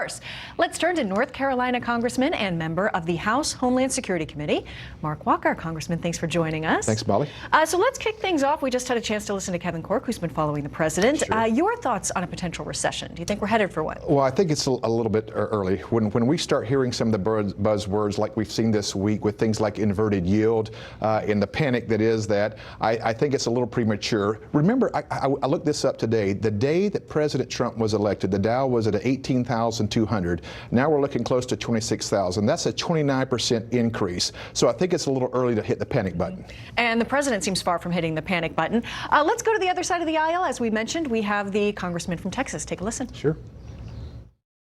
course. Let's turn to North Carolina Congressman and member of the House Homeland Security Committee, Mark Walker. Congressman, thanks for joining us. Thanks, Molly. So let's kick things off. We just had a chance to listen to Kevin Corke, who's been following the president. Sure. Your thoughts on a potential recession? Do you think we're headed for one? Well, I think it's a little bit early. When we start hearing some of the buzzwords like we've seen this week with things like inverted yield and the panic that is that, I think it's a little premature. Remember, I looked this up today. The day that President Trump was elected, the Dow was at 18,200. Now we're looking close to 26,000. That's a 29% increase. So I think it's a little early to hit the panic button. And the president seems far from hitting the panic button. Let's go to the other side of the aisle. As we mentioned, we have the congressman from Texas. Take a listen. Sure.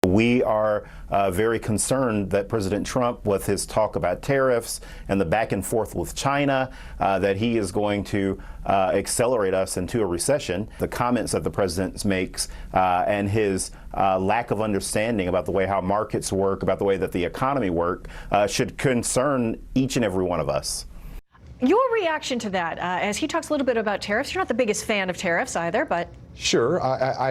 We are very concerned that President Trump, with his talk about tariffs and the back and forth with China, that he is going to accelerate us into a recession. The comments that the president makes and his lack of understanding about the way how markets work, about the way that the economy works, should concern each and every one of us. Your reaction to that, as he talks a little bit about tariffs, you're not the biggest fan of tariffs either, but... Sure.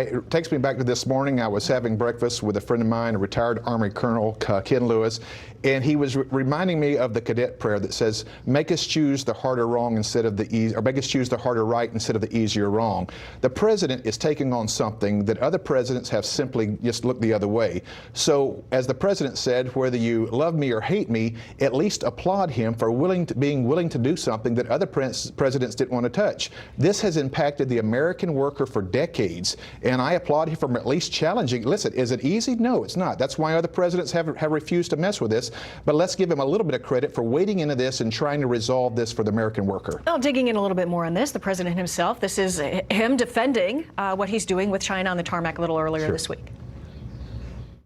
It takes me back to this morning. I was having breakfast with a friend of mine, a retired Army Colonel, Ken Lewis, and he was reminding me of the cadet prayer that says, make us choose the harder wrong instead of the easy, or make us choose the harder right instead of the easier wrong. The president is taking on something that other presidents have simply just looked the other way. So, as the president said, whether you love me or hate me, at least applaud him for being willing to do something that other presidents didn't want to touch. This has impacted the American worker for decades, and I applaud him for at least challenging. Listen, is it easy? No, it's not. That's why other presidents have refused to mess with this. But let's give him a little bit of credit for wading into this and trying to resolve this for the American worker. Well, digging in a little bit more on this, the president himself, this is him defending what he's doing with China on the tarmac a little earlier this week.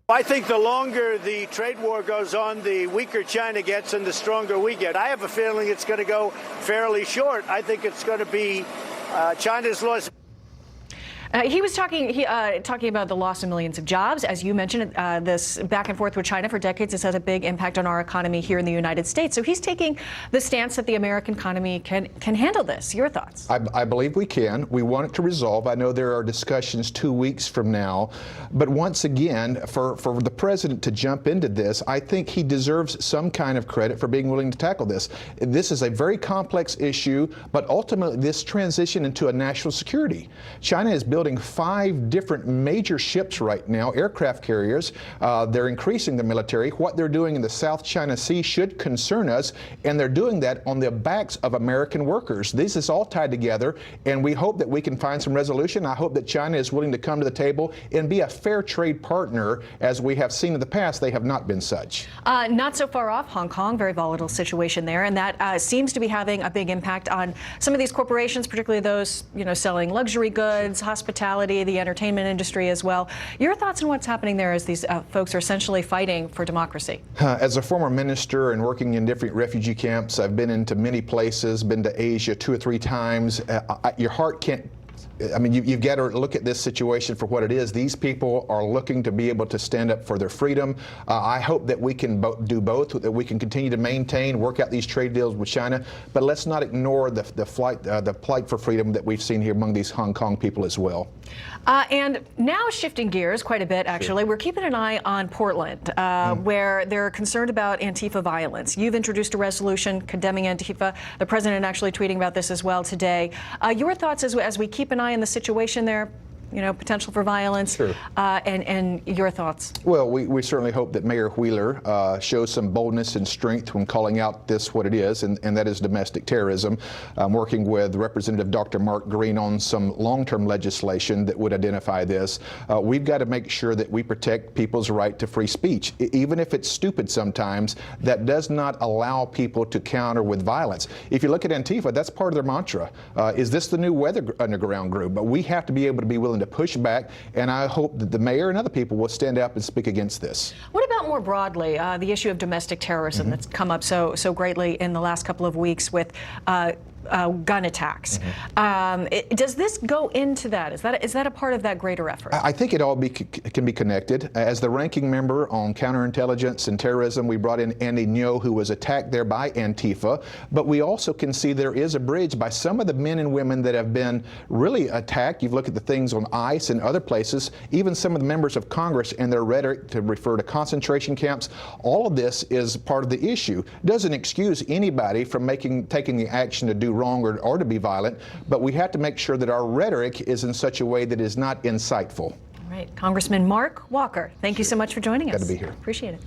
I think the longer the trade war goes on, the weaker China gets and the stronger we get. I have a feeling it's going to go fairly short. I think it's going to be China's loss. He was talking about the loss of millions of jobs. As you mentioned, this back and forth with China for decades has had a big impact on our economy here in the United States. So he's taking the stance that the American economy can handle this. Your thoughts? I believe we can. We want it to resolve. I know there are discussions 2 weeks from now. But once again, for the president to jump into this, I think he deserves some kind of credit for being willing to tackle this. This is a very complex issue, but ultimately this transition into a national security. China is building 5 different major ships right now, aircraft carriers. They're increasing the military. What they're doing in the South China Sea should concern us, and they're doing that on the backs of American workers. This is all tied together, and we hope that we can find some resolution. I hope that China is willing to come to the table and be a fair trade partner. As we have seen in the past, they have not been such. Not so far off, Hong Kong, very volatile situation there, and that seems to be having a big impact on some of these corporations, particularly those, selling luxury goods, hospitality, the entertainment industry as well. Your thoughts on what's happening there as these folks are essentially fighting for democracy? As a former minister and working in different refugee camps, I've been into many places, been to Asia 2 or 3 times. Your heart can't. I mean, you've got to look at this situation for what it is. These people are looking to be able to stand up for their freedom. I hope that we can do both, that we can continue to maintain, work out these trade deals with China, but let's not ignore the plight for freedom that we've seen here among these Hong Kong people as well. And now shifting gears quite a bit, actually, we're keeping an eye on Portland, where they're concerned about Antifa violence. You've introduced a resolution condemning Antifa. The president actually tweeting about this as well today. Your thoughts as we keep an eye on the situation there? Potential for violence, and your thoughts? Well, we certainly hope that Mayor Wheeler shows some boldness and strength when calling out what it is, and that is domestic terrorism. I'm working with Representative Dr. Mark Green on some long-term legislation that would identify this. We've got to make sure that we protect people's right to free speech. Even if it's stupid sometimes, that does not allow people to counter with violence. If you look at Antifa, that's part of their mantra. Is this the new weather underground group? But we have to be able to be willing to push back, and I hope that the mayor and other people will stand up and speak against this. What about more broadly the issue of domestic terrorism that's come up so greatly in the last couple of weeks with gun attacks. Does this go into that? Is that a part of that greater effort? I think it all can be connected. As the ranking member on counterintelligence and terrorism, we brought in Andy Ngo, who was attacked there by Antifa. But we also can see there is a bridge by some of the men and women that have been really attacked. You've looked at the things on ICE and other places, even some of the members of Congress and their rhetoric to refer to concentration camps. All of this is part of the issue. It doesn't excuse anybody from taking the action to do wrong or to be violent, but we have to make sure that our rhetoric is in such a way that is not insightful. All right, Congressman Mark Walker, thank you so much for joining us. Glad to be here. Appreciate it.